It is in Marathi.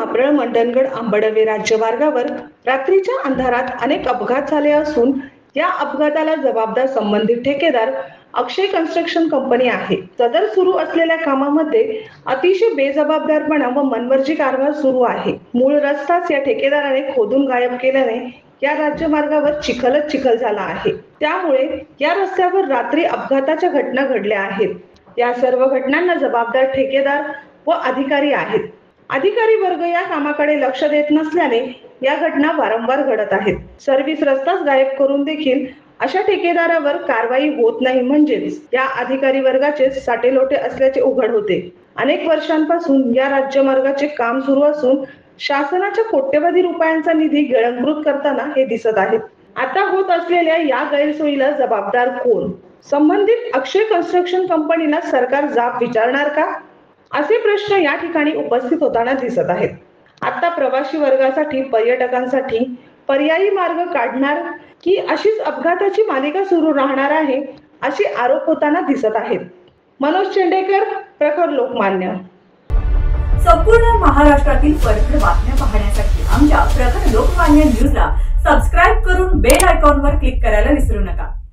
काप्रळ मंडणगड आंबडवे राज्यमार्गावर रात्रीच्या अंधारात अनेक अपघात झाले असून या अपघाताला जबाबदार संबंधित ठेकेदार अक्षय कन्स्ट्रक्शन कंपनी आहे। सदर सुरू असलेल्या कामामध्ये अतिशय बेजबाबदारपणा व मनमर्जी कारभार सुरू आहे। मूळ रस्ताच या ठेकेदाराने खोदून गायब केल्याने या राज्यमार्गावर चिखलच चिखल झाला आहे। त्यामुळे या रस्त्यावर रात्री अपघाताच्या घटना घडल्या आहेत। या सर्व घटनांना जबाबदार ठेकेदार व अधिकारी आहेत। अधिकारी वर्ग या कामाकडे लक्ष देत नसल्याने या घटना वारंवार घडत आहेत। सर्व्हिस रस्ताच गायब करून देखील अशा ठेकेदारावर कारवाई होत नाही, म्हणजेच या अधिकारी वर्गाचे साटेलोटे असल्याचे उघड होते। अनेक वर्षांपासून या राज्यमार्गाचे काम सुरू असून शासनाच्या कोट्यवधी रुपयांचा निधी गिळंकृत करताना हे दिसत आहे। आता होत असलेल्या या गैरसोयीला जबाबदार कोण? संबंधित अक्षय कन्स्ट्रक्शन कंपनीला सरकार जाब विचारणार का? असे प्रश्न या ठिकाणी उपस्थित होताना दिसत आहेत। आता प्रवासी वर्गासाठी पर्यटकांसाठी पर्यायी मार्ग काढणार की अशीच अपघाताची मालिका सुरू राहणार आहे, असे आरोप होताना दिसत आहेत। मनोज चेंडेकर, प्रखर लोकमान्य। संपूर्ण महाराष्ट्रातील परखड बातम्या पाहण्यासाठी आमच्या प्रखर लोकमान्य न्यूजला सबस्क्राईब करून बेल आयकॉनवर क्लिक करायला विसरू नका।